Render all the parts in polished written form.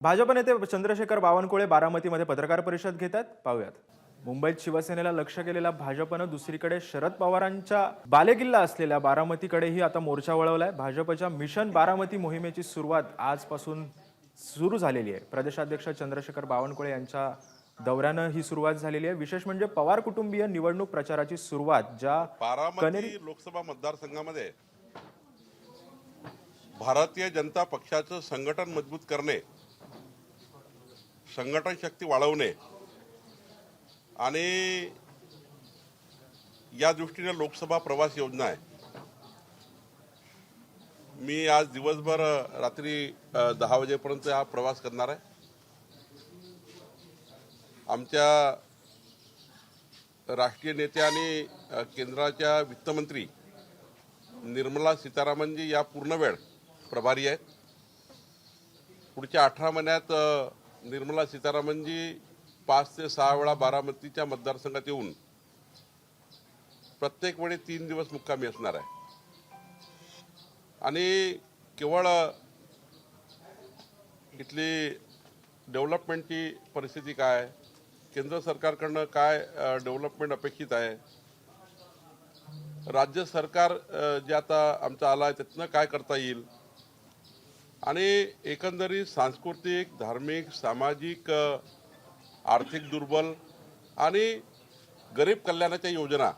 भाजप नेते चंद्रशेखर बावनकुळे बारामतीमध्ये पत्रकार परिषद घेतात, पाहूयात. मुंबईत शिवसेनेला लक्ष केलेल्या भाजपनं दुसरीकडे शरद पवारांच्या बालेकिल्ला असलेल्या बारामतीकडेही आता मोर्चा वळवलाय. भाजपच्या मिशन बारामती मोहिमेची सुरुवात आजपासून सुरू झालेली आहे. प्रदेशाध्यक्ष चंद्रशेखर बावनकुळे यांच्या दौऱ्यानं ही सुरुवात झालेली आहे. विशेष म्हणजे पवार कुटुंबीय निवडणूक प्रचाराची सुरुवात ज्या बारामती लोकसभा मतदारसंघामध्ये भारतीय जनता पक्षाचं संघटन मजबूत करणे, संघटन शक्ती वाढवणे आणि या दृष्टीने लोकसभा प्रवास योजना आहे. मी आज दिवसभर रात्री 10 वाजेपर्यंत हा प्रवास करणार आहे. आमच्या राष्ट्रीय नेत्या आणि केंद्राच्या वित्तमंत्री निर्मला सीतारामनजी या पूर्ण वेळ प्रभारी आहेत. पुढच्या 18 महिन्यात निर्मला सीतारामनजी 5 ते 6 वेळा बारामतीच्या मतदारसंघात येऊन प्रत्येक वेळी 3 दिवस मुक्कामी असणार आहे. आणि केवळ इथली डेव्हलपमेंटची परिस्थिती काय, केंद्र सरकारकडनं काय डेव्हलपमेंट अपेक्षित आहे, राज्य सरकार जे आता आमचं आलं आहे त्यातनं काय करता येईल, आणि एकंदरीत सांस्कृतिक, धार्मिक, सामाजिक, आर्थिक दुर्बल आणि गरीब कल्याणाच्या योजना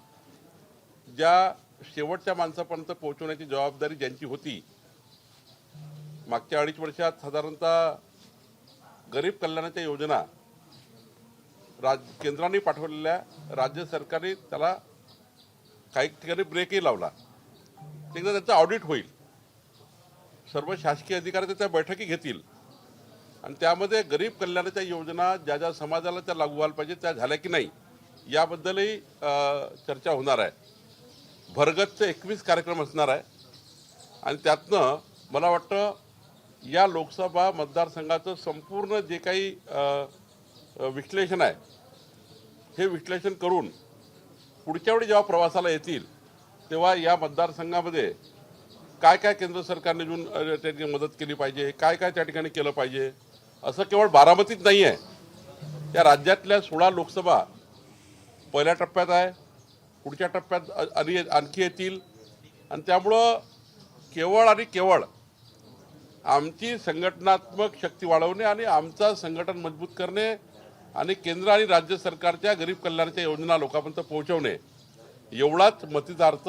ज्या शेवटच्या माणसापर्यंत पोहोचवण्याची जबाबदारी ज्यांची होती. मागच्या 2.5 वर्षात साधारणतः गरीब कल्याणाच्या योजना केंद्राने पाठवलेल्या राज्य सरकारने त्याला काही ठिकाणी ब्रेकही लावला. एकदा त्याचं ऑडिट होईल, सर्व शासकीय अधिकारी त्याच्या बैठकी घेतील आणि त्यामध्ये गरीब कल्याणाच्या योजना ज्या ज्या समाजाला त्या लागू व्हायला पाहिजे त्या झाल्या की नाही याबद्दलही चर्चा होणार आहे. भरगतचे 21 कार्यक्रम असणार आहे आणि त्यातनं मला वाटतं या लोकसभा मतदारसंघाचं संपूर्ण जे काही विश्लेषण आहे हे विश्लेषण करून पुढच्या वेळी जेव्हा प्रवासाला येतील तेव्हा या मतदारसंघामध्ये काय काय केंद्र सरकारने अजून त्या ठिकाणी मदत केली पाहिजे, काय काय त्या ठिकाणी केलं पाहिजे. असं केवळ बारामतीत नाही आहे, त्या राज्यातल्या 16 लोकसभा पहिल्या टप्प्यात आहे, पुढच्या टप्प्यात आणखी येतील. आणि त्यामुळं केवळ आणि केवळ आमची संघटनात्मक शक्ती वाढवणे आणि आमचा संघटन मजबूत करणे आणि केंद्र आणि राज्य सरकारच्या गरीब कल्याणाच्या योजना लोकांपर्यंत पोहोचवणे एवढाच मतितार्थ,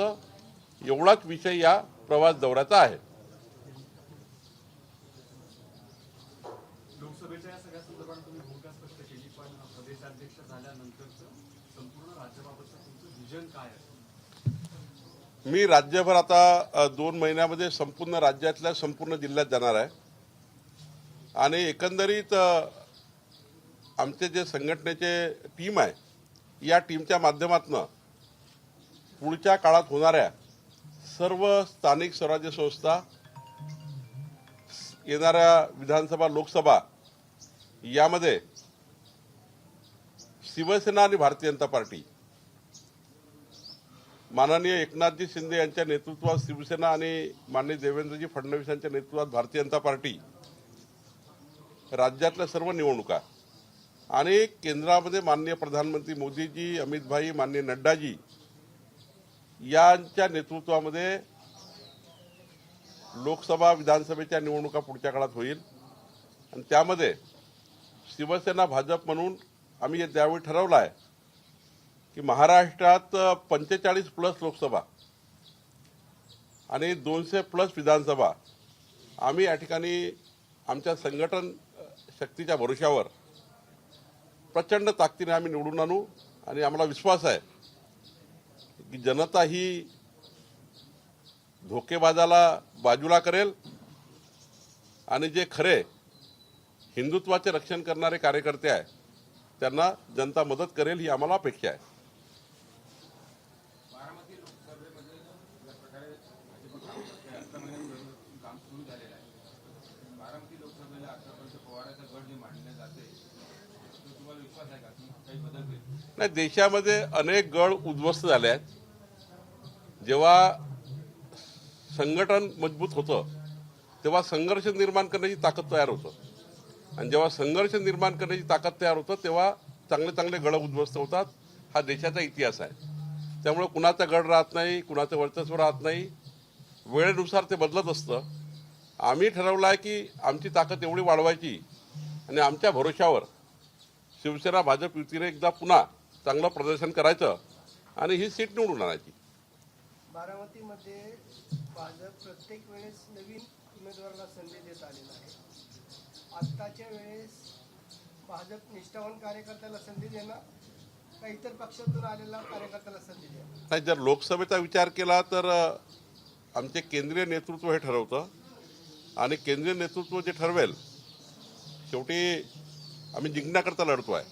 एवढाच विषय या प्रवास दौऱ्याचा आहे. लोकसभेच्या या सगळ्या संदर्भात तुम्ही भूमिका स्पष्ट केली, पण प्रदेशाध्यक्ष झाल्यानंतरचं संपूर्ण राज्याबाबतचं तुमचं विजन काय आहे? मी राज्यभर आता 2 महिन्यामध्ये संपूर्ण राज्यातल्या संपूर्ण जिल्ह्यात जाणार आहे आणि एकंदरीत आमचे जे संघटनेचे टीम आहे या टीमच्या माध्यमातून पुढच्या काळात होणाऱ्या सर्व स्थानिक स्वराज्य संस्था, येणाऱ्या विधानसभा, लोकसभा यामध्ये शिवसेना आणि भारतीय जनता पार्टी, माननीय एकनाथजी शिंदे यांच्या नेतृत्वात शिवसेना आणि माननीय देवेंद्रजी फडणवीस यांच्या नेतृत्वात भारतीय जनता पार्टी, राज्यातल्या सर्व निवडणुका आणि केंद्रामध्ये माननीय प्रधानमंत्री मोदीजी, अमित भाई, माननीय नड्डाजी यांच्या नेतृत्वामध्ये लोकसभा, विधानसभेच्या निवडणुका पुढच्या काळात होईल. आणि त्यामध्ये शिवसेना, भाजप म्हणून आम्ही त्यावेळी ठरवलं आहे की महाराष्ट्रात 45+ लोकसभा आणि 200+ विधानसभा आम्ही या ठिकाणी आमच्या संघटन शक्तीच्या भरोशावर प्रचंड ताकदीने आम्ही निवडून आणू. आणि आम्हाला विश्वास आहे की जनता ही धोकेबाजाला बाजूला करेल आणि जे खरे हिंदुत्वाचे रक्षण करणारे कार्यकर्ते आहेत त्यांना जनता मदत करेल ही आम्हाला अपेक्षा आहे. बारामती लोकसभेमध्ये ज्या प्रकारे काम सुरू झालेलं आहे, बारामती लोकसभेला आतापर्यंत पवाराचा गट जे मांडले जाते तो तुम्हाला विश्वास आहे का की काही बदल होईल? नाही, देशामध्ये अनेक गड उद्ध्वस्त झाले आहेत. जेव्हा संघटन मजबूत होतं तेव्हा संघर्ष निर्माण करण्याची ताकद तयार होतं. आणि जेव्हा संघर्ष निर्माण करण्याची ताकद तयार होतं तेव्हा चांगले चांगले गड उद्ध्वस्त होतात. हा देशाचा इतिहास आहे. त्यामुळे कुणाचा गड राहत नाही, कुणाचं वर्चस्व राहत नाही. वेळेनुसार ते बदलत असतं. आम्ही ठरवलं आहे की आमची ताकद एवढी वाढवायची आणि आमच्या भरोशावर शिवसेना भाजप युतीने एकदा पुन्हा चांगलं प्रदर्शन करायचं आणि ही सीट निवडून आणायची. बारामतीमध्ये भाजप प्रत्येक वेळेस नवीन उमेदवाराला संधी देत आलेला आहे. आत्ताच्या वेळेस भाजप निष्ठावान कार्यकर्त्याला संधी देणार का इतर पक्षातून आलेला कार्यकर्त्याला संधी देणार? नाही, जर लोकसभेचा विचार केला तर आमचे केंद्रीय नेतृत्व हे ठरवतं आणि केंद्रीय नेतृत्व जे ठरवेल, शेवटी आम्ही जिंकण्याकरता लढतो आहे.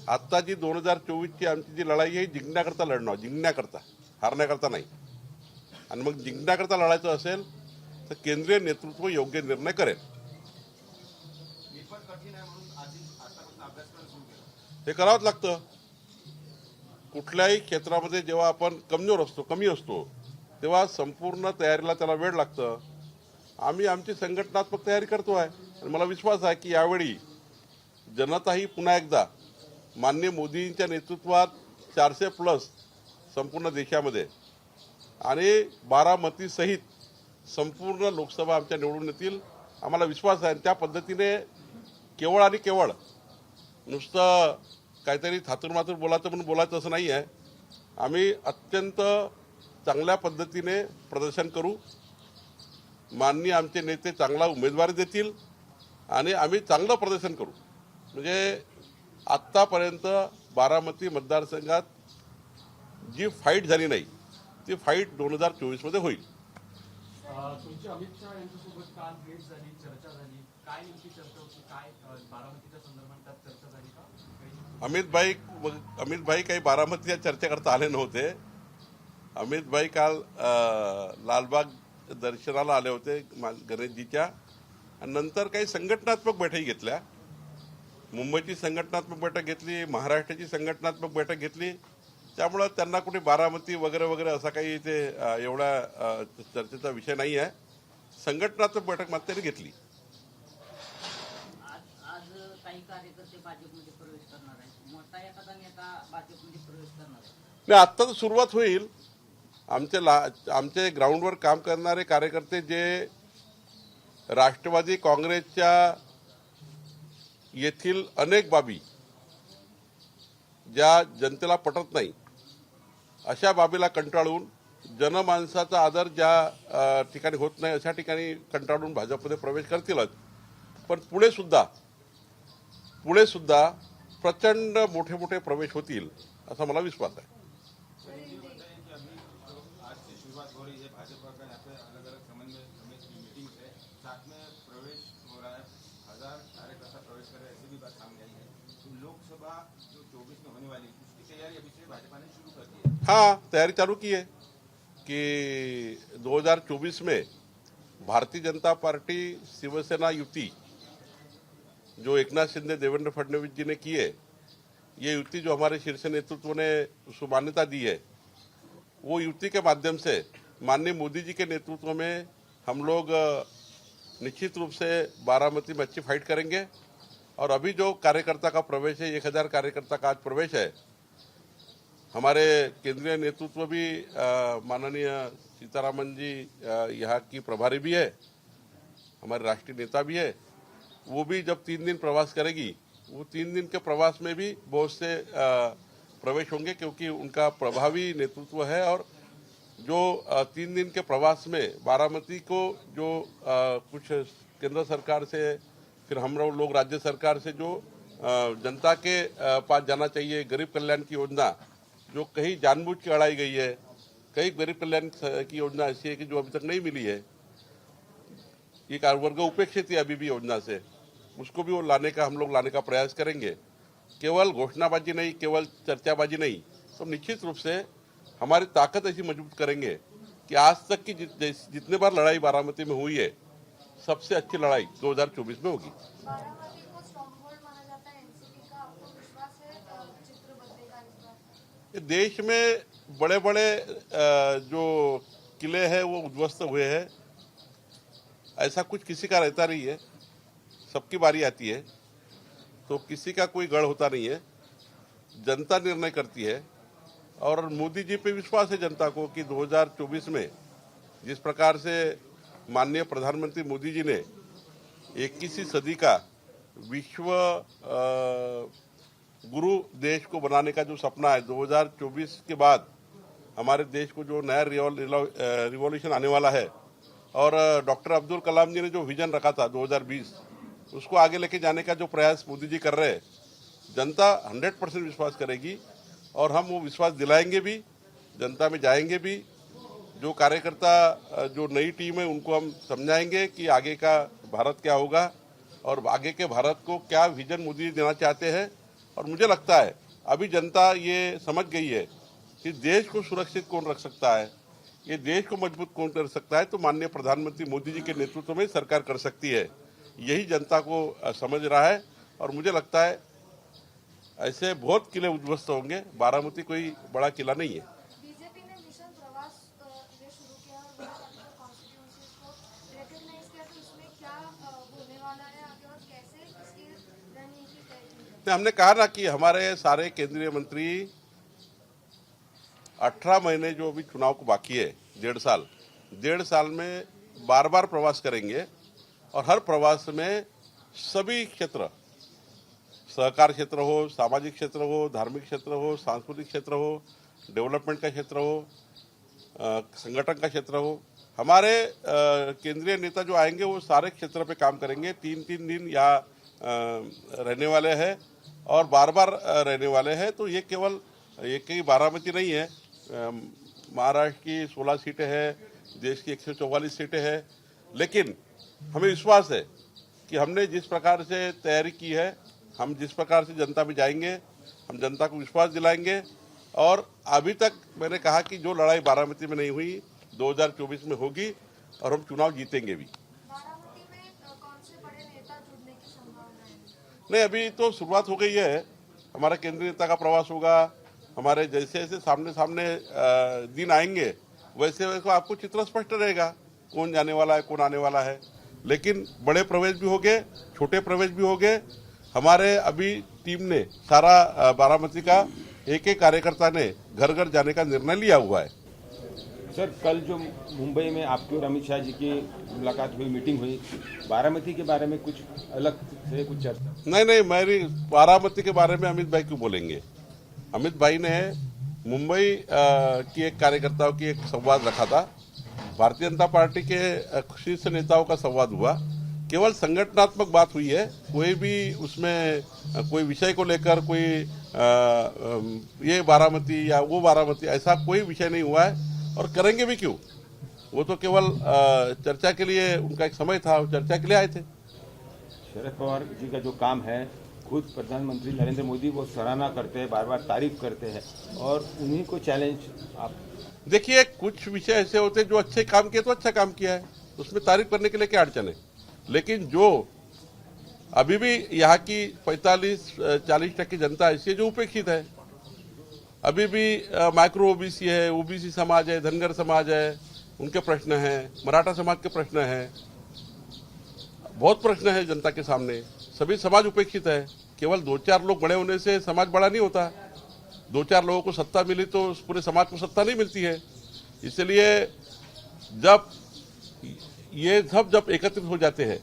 आत्ता जी 2024ची आमची जी लढाई आहे जिंकण्याकरता लढणार, जिंकण्याकरता, हारण्याकरता नाही. आणि मग जिंकण्याकरता लढायचं असेल तर केंद्रीय नेतृत्व योग्य निर्णय करेल. हे करावंच लागतं. कुठल्याही क्षेत्रामध्ये जेव्हा आपण कमजोर असतो, कमी असतो, तेव्हा संपूर्ण तयारीला त्याला वेळ लागतं. आम्ही आमची संघटनात्मक तयारी करतो आहे आणि मला विश्वास आहे की यावेळी जनताही पुन्हा एकदा माननीय मोदींच्या नेतृत्वात 400+ संपूर्ण देशामध्ये आणि बारामतीसहित संपूर्ण लोकसभा आमच्या निवडून येतील. आम्हाला विश्वास आहे. त्या पद्धतीने केवळ आणि केवळ नुसतं काहीतरी थातूरमातूर बोलायचं म्हणून बोलायचं असं नाही आहे. आम्ही अत्यंत चांगल्या पद्धतीने प्रदर्शन करू. माननीय आमचे नेते चांगला उमेदवारी देतील आणि आम्ही चांगलं प्रदर्शन करू. म्हणजे आत्तापर्यंत बारामती मतदारसंघात जी फाईट झाली नाही ती फाईट 2024मध्ये होईल. तुमची अमित शहा यांच्यासोबत काल भेट झाली, चर्चा झाली, काय नेमकी चर्चा होती? काय बारामतीच्या संदर्भात त्यात चर्चा झाली का? अमितभाई काही बारामतीच्या चर्चा करता आले नव्हते. अमितभाई काल लालबाग दर्शनाला आले होते गणेशजीच्या आणि नंतर काही संघटनात्मक बैठकी घेतल्या. मुंबईची संघटनात्मक बैठक घेतली, महाराष्ट्राची संघटनात्मक बैठक घेतली. त्यामुळं त्यांना कुठे बारामती वगैरे वगैरे असा काही ते एवढा चर्चेचा विषय नाही आहे. संघटनात्मक बैठक मात्र त्यांनी घेतली. आज काही कार्यकर्ते भाजपमध्ये प्रवेश करणार आहेत. मोठा एखादा नेता भाजपमध्ये प्रवेश करणार आहे. नाही, आत्ता तर सुरुवात होईल. आमचे ग्राउंडवर काम करणारे कार्यकर्ते जे राष्ट्रवादी काँग्रेसच्या येथील अनेक बाबी ज्या जनतेला पटत नाही अशा बाबीला कंटाळून, जनमानसाचा आदर ज्या ठिकाणी होत नाही अशा ठिकाणी कंटाळून भाजपमध्ये प्रवेश करतीलच. पण पुढे सुद्धा प्रचंड मोठे मोठे प्रवेश होतील असा मला विश्वास आहे. हाँ, तैयारी चालू की है कि 2024 में भारतीय जनता पार्टी शिवसेना युति जो एकनाथ शिंदे देवेंद्र फडणवीस जी ने की है, ये युति जो हमारे शीर्ष नेतृत्व ने उसको मान्यता दी है, वो युति के माध्यम से माननीय मोदी जी के नेतृत्व में हम लोग निश्चित रूप से बारामती में अच्छी फाइट करेंगे. और अभी जो कार्यकर्ता का प्रवेश है, 1000 कार्यकर्ता का आज प्रवेश है. हमारे केंद्रीय नेतृत्व भी माननीय सीतारामन जी यहाँ की प्रभारी भी है, हमारे राष्ट्रीय नेता भी है. वो भी जब 3 दिन प्रवास करेगी, वो 3 दिन के प्रवास में भी बहुत से प्रवेश होंगे क्योंकि उनका प्रभावी नेतृत्व है. और जो 3 दिन के प्रवास में बारामती को जो कुछ केंद्र सरकार से, फिर हम लोग राज्य सरकार से जो जनता के पास जाना चाहिए, गरीब कल्याण की योजना जो कहीं जानबूझ के अड़ाई गई है, कई गरीब कल्याण की योजना ऐसी है कि जो अभी तक नहीं मिली है. एक वर्ग उपेक्षित है अभी भी योजना से, उसको भी वो हम लोग लाने का प्रयास करेंगे. केवल घोषणाबाजी नहीं, केवल चर्चाबाजी नहीं, तो निश्चित रूप से हमारी ताकत ऐसी मजबूत करेंगे कि आज तक की जितने बार लड़ाई बारामती में हुई है, सबसे अच्छी लड़ाई 2024 में होगी. बारामती को स्ट्रॉन्गहोल्ड माना जाता है एनसीपी का, आपको विश्वास है चित्र बदलेगा इस बार? देश में बड़े बड़े जो किले हैं वो उद्ध्वस्त हुए हैं. ऐसा कुछ किसी का रहता नहीं है. सबकी बारी आती है तो किसी का कोई गढ़ होता नहीं है, जनता निर्णय करती है। और मोदी जी पे विश्वास है जनता को कि 2024 में जिस प्रकार से माननीय प्रधानमंत्री मोदी जी ने 21वीं सदी का विश्व गुरु देश को बनाने का जो सपना है, 2024 के बाद हमारे देश को जो नया रिवॉल्यूशन आने वाला है, और डॉक्टर अब्दुल कलाम जी ने जो विजन रखा था 2020, उसको आगे लेके जाने का जो प्रयास मोदी जी कर रहे हैं, जनता 100% विश्वास करेगी और हम वो विश्वास दिलाएंगे भी, जनता में जाएंगे भी। जो कार्यकर्ता जो नई टीम है उनको हम समझाएंगे कि आगे का भारत क्या होगा और आगे के भारत को क्या विजन मोदी जी देना चाहते हैं। और मुझे लगता है अभी जनता ये समझ गई है कि देश को सुरक्षित कौन रख सकता है, ये देश को मजबूत कौन कर सकता है, तो माननीय प्रधानमंत्री मोदी जी के नेतृत्व में सरकार कर सकती है। यही जनता को समझ रहा है और मुझे लगता है ऐसे बहुत किले उद्ध्वस्त होंगे, बारामती कोई बड़ा किला नहीं है। बीजेपी ने मिशन प्रवास ये शुरू किया और कॉन्स्टिट्यूंसीज को रिकॉग्नाइज किया, तो इसमें क्या होने वाला है आगे और कैसे इसकी रणनीति तय की जाए? हमने कहा ना कि हमारे सारे केंद्रीय मंत्री 18 महीने जो अभी चुनाव को बाकी है, 1.5 साल में बार बार प्रवास करेंगे और हर प्रवास में सभी क्षेत्र, सहकार क्षेत्र हो, सामाजिक क्षेत्र हो, धार्मिक क्षेत्र हो, सांस्कृतिक क्षेत्र हो, डेवलपमेंट का क्षेत्र हो, संगठन का क्षेत्र हो, हमारे केंद्रीय नेता जो आएंगे वो सारे क्षेत्र पे काम करेंगे। 3-3 दिन यहाँ रहने वाले हैं और बार बार रहने वाले हैं। तो ये केवल एक ही बारामती नहीं है, महाराष्ट्र की 16 सीटें हैं, देश की 144 सीटें हैं, लेकिन हमें विश्वास है कि हमने जिस प्रकार से तैयारी की है, हम जिस प्रकार से जनता में जाएंगे, हम जनता को विश्वास दिलाएंगे। और अभी तक मैंने कहा कि जो लड़ाई बारामती में नहीं हुई 2024 में होगी और हम चुनाव जीतेंगे भी। बारामती में कौन से बड़े नेता जुड़ने की संभावना है? नहीं, अभी तो शुरुआत हो गई है। हमारा केंद्रीय नेता का प्रवास होगा, हमारे जैसे जैसे सामने सामने दिन आएंगे वैसे वैसे आपको चित्र स्पष्ट रहेगा कौन जाने वाला है, कौन आने वाला है। लेकिन बड़े प्रवेश भी हो गए, छोटे प्रवेश भी हो गए। हमारे अभी टीम ने सारा बारामती का एक एक कार्यकर्ता ने घर घर जाने का निर्णय लिया हुआ है। सर, कल जो मुंबई में आपकी और अमित शाह जी की मुलाकात हुई, मीटिंग हुई, बारामती के बारे में कुछ अलग से कुछ चर्चा? नहीं, मेरी बारामती के बारे में अमित भाई क्यों बोलेंगे? अमित भाई ने मुंबई की एक कार्यकर्ताओं की एक संवाद रखा था, भारतीय जनता पार्टी के शीर्ष नेताओं का संवाद हुआ, केवल संगठनात्मक बात हुई है। कोई भी उसमें कोई विषय को लेकर कोई ये बारामती या वो बारामती ऐसा कोई विषय नहीं हुआ है और करेंगे भी क्यों। वो तो केवल चर्चा के लिए उनका एक समय था, चर्चा के लिए आए थे। शरद पवार जी का जो काम है, खुद प्रधानमंत्री नरेंद्र मोदी वो सराहना करते हैं, बार बार तारीफ करते हैं और उन्हीं को चैलेंज आप देखिए, कुछ विषय ऐसे होते हैं जो अच्छे काम किए तो अच्छा काम किया है, उसमें तारीफ करने के लिए क्या अड़चन है। लेकिन जो अभी भी यहाँ की 45-40% जनता ऐसी है जो उपेक्षित है। अभी भी माइक्रो ओबीसी है, ओबीसी समाज है, धनगर समाज है, उनके प्रश्न हैं, मराठा समाज के प्रश्न हैं, बहुत प्रश्न है जनता के सामने। सभी समाज उपेक्षित है। केवल 2-4 लोग बड़े होने से समाज बड़ा नहीं होता। 2-4 लोगों को सत्ता मिली तो पूरे समाज को सत्ता नहीं मिलती है। इसलिए जब एकत्रित हो जाते हैं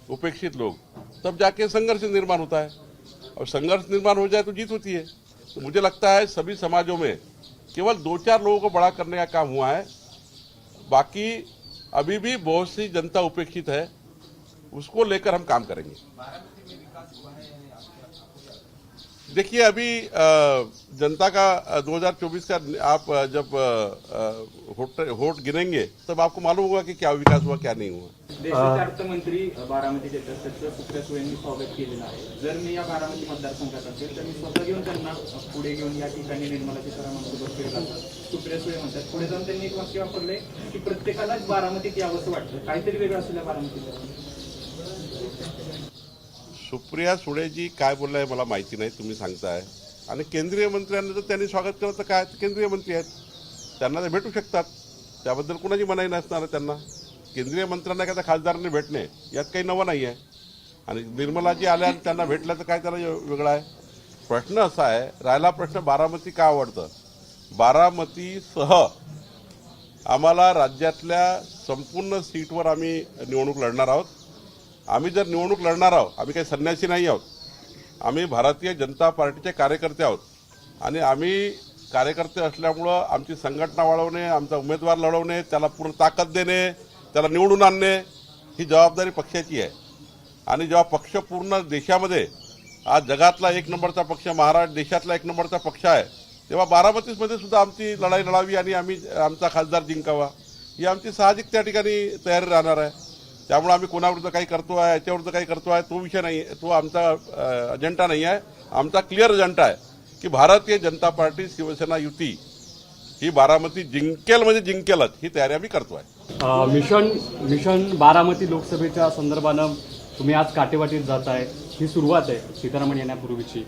उपेक्षित लोग, तब जाके संघर्ष निर्माण होता है और संघर्ष निर्माण हो जाए तो जीत होती है। तो मुझे लगता है सभी समाजों में केवल 2-4 लोगों को बड़ा करने का काम हुआ है, बाकी अभी भी बहुत सी जनता उपेक्षित है, उसको लेकर हम काम करेंगे। देखिए, अभी जनता का 2024 का आप जब वोट गिनेंगे तब आपको मालूम होगा कि क्या विकास हुआ क्या नहीं हुआ। देशाचे अर्थमंत्री बारामतीत येतात, त्याचं सुप्रिया सुळेंनी स्वागत केलेलं आहे। जर मी या बारामती मतदारसंघात असेल तर मी स्वतः घेऊन त्यांना पुढे घेऊन या ठिकाणी निर्मला सीतारामनसोबत फिरत असतात। सुप्रिया सुळे म्हणतात, पुढे जाऊन त्यांनी एक वाक्य वापरले की प्रत्येकालाच बारामतीत यावंसं वाटतं, काहीतरी वेगळं असेल या बारामतीत। सुप्रिया सुळेजी काय बोलले आहे मला माहिती नाही, तुम्ही सांगताय। आणि केंद्रीय मंत्र्यांना जर त्यांनी स्वागत केलं तर काय, केंद्रीय मंत्री आहेत, त्यांना ते भेटू शकतात, त्याबद्दल कोणाची मनाई नसणार त्यांना। केंद्रीय मंत्र्यांना एखाद्या खासदारांनी भेटणे यात काही नवं नाही आहे। आणि निर्मलाजी आल्या आणि त्यांना भेटलं तर काय त्याला वेगळं आहे. प्रश्न असा आहे, राहिला प्रश्न बारामती का आवडतं. बारामतीसह आम्हाला राज्यातल्या संपूर्ण सीटवर आम्ही निवडणूक लढणार आहोत. आम्ही जर निवडणूक लढणार आहोत, आम्ही काही संन्यासी नाही आहोत. आम्ही भारतीय जनता पार्टीचे कार्यकर्ते आहोत आणि आम्ही कार्यकर्ते असल्यामुळं आमची संघटना वाढवणे, आमचा उमेदवार लढवणे, त्याला पूर्ण ताकद देणे, त्याला निवडून आणणे ही जबाबदारी पक्षाची आहे. आणि जेव्हा पक्ष पूर्ण देशामध्ये, आज जगातला एक नंबरचा पक्ष, महाराष्ट्र देशातला एक नंबरचा पक्ष आहे, तेव्हा बारामतीमध्ये सुद्धा आमची लढाई लढावी आणि आम्ही आमचा खासदार जिंकावा ही आमची साहजिक त्या ठिकाणी तयारी राहणार आहे. त्यामुळे आम्ही कोणाविरुद्ध काही करतो आहे, याच्याविरुद्ध काही करतो आहे, तो विषय नाही, तो आमचा अजेंडा नाही आहे. आमचा क्लिअर अजेंडा आहे की भारतीय जनता पार्टी शिवसेना युती ही बारामती जिंकेल म्हणजे जिंकेलच, ही तयारी आम्ही करतो आहे. मिशन बारामती लोकसभेच्या संदर्भानं तुम्ही आज काटेवाडीत जाताय, ही सुरुवात आहे सीतारामन येण्यापूर्वीची.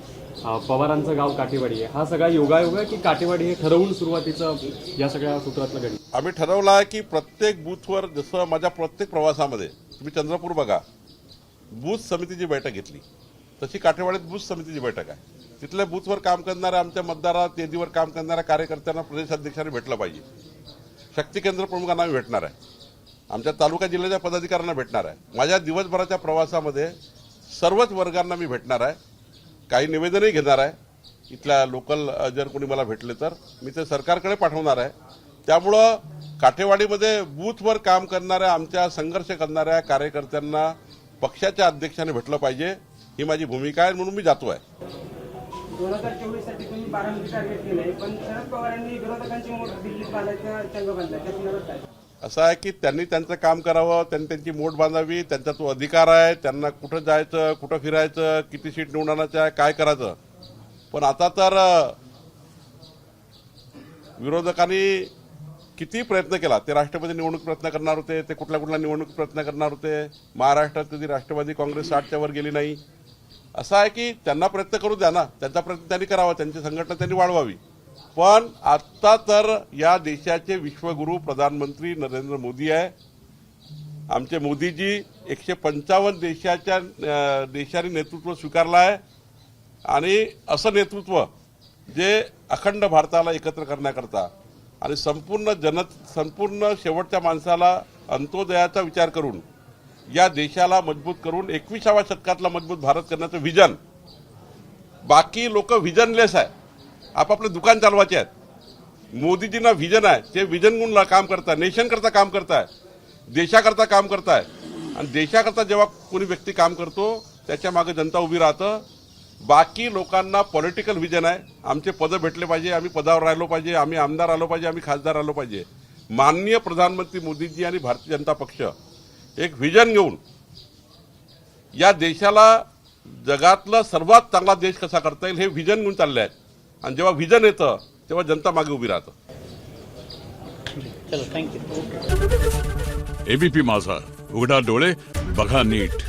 पवारांचं गाव काटेवाडी आहे. हा सगळा योगायोग आहे की काटेवाडी हे ठरवून सुरुवातीचं या सगळ्या सूत्रातलं गणित? आम्ही ठरवलं आहे की प्रत्येक बूथवर, जसं माझ्या प्रत्येक प्रवासामध्ये तुम्ही चंद्रपूर बघा, बूथ समितीची बैठक घेतली, तशी काठेवाडीत बूथ समितीची बैठक आहे. तिथल्या बूथवर काम करणाऱ्या आमच्या मतदारात, तेजीवर काम करणाऱ्या कार्यकर्त्यांना प्रदेश अध्यक्षांनी भेटलं पाहिजे. शक्ती केंद्र प्रमुखांना आम्ही भेटणार आहे, आमच्या तालुका जिल्ह्याच्या पदाधिकाऱ्यांना भेटणार आहे. माझ्या दिवसभराच्या प्रवासामध्ये सर्वच वर्गांना मी भेटणार आहे, काही निवेदनही घेणार आहे. इथल्या लोकल जर कोणी मला भेटले तर मी ते सरकारकडे पाठवणार आहे. त्यामुळं काठेवाडीमध्ये बूथवर काम करणाऱ्या, आमच्या संघर्ष करणाऱ्या कार्यकर्त्यांना पक्षाच्या अध्यक्षाने भेटलं पाहिजे, ही माझी भूमिका आहे, म्हणून मी जातो आहे. 2024 साठी तुम्ही बारामती टार्गेट केलंय, पण शरद पवारांनी विरोधकांची मोठ दिल्लीत बांधायचा चंग बांधलाय, त्या संदर्भात काय? असं आहे की त्यांनी त्यांचं काम करावं, त्यांनी त्यांची मोठ बांधावी, त्यांचा तो अधिकार आहे. त्यांना कुठं जायचं, कुठं फिरायचं, किती सीट निवडून आणायचं आहे, काय करायचं. पण आता तर विरोधकांनी किती प्रयत्न केला, ते राष्ट्रपती निवडणूक प्रयत्न करणार होते, ते कुठल्या निवडणूक प्रयत्न करणार होते. महाराष्ट्रात कधी राष्ट्रवादी काँग्रेस 60च्या वर गेली नाही. असं आहे की त्यांना प्रयत्न करू द्या ना, त्यांचा प्रयत्न त्यांनी करावा, त्यांची संघटना त्यांनी वाढवावी. पण आता तर या देशाचे विश्वगुरू प्रधानमंत्री नरेंद्र मोदी आहे. आमचे मोदीजी 155 देशांनी नेतृत्व स्वीकारलं आहे आणि असं नेतृत्व जे अखंड भारताला एकत्र करण्याकरता आणि संपूर्ण शेवटच्या माणसाला अंत्योदयाचा विचार करून या देशाला मजबूत करून 21व्या शतकातला मजबूत भारत करण्याचं विजन. बाकी लोक व्हिजनलेस आहे, आपापले दुकान चालवायचे आहेत. मोदीजींना व्हिजन आहे, ते व्हिजन म्हणून काम करताय, नेशन करता काम करताय, देशाकरता काम करताय. आणि देशाकरता जेव्हा कोणी व्यक्ती काम करतो त्याच्या मागे जनता उभी राहतं. बाकी लोकांना पॉलिटिकल व्हिजन आहे, आमचे पदं भेटले पाहिजे, आम्ही पदावर राहिलो पाहिजे, आम्ही आमदार आलो पाहिजे, आम्ही खासदार आलो पाहिजे. माननीय प्रधानमंत्री मोदीजी आणि भारतीय जनता पक्ष एक व्हिजन घेऊन या देशाला जगातला सर्वात चांगला देश कसा करता येईल हे व्हिजन घेऊन चालले आहेत. आणि जेव्हा व्हिजन येतं तेव्हा जनता मागे उभी राहतं. एबीपी माझा, उघडा डोळे बघा नीट.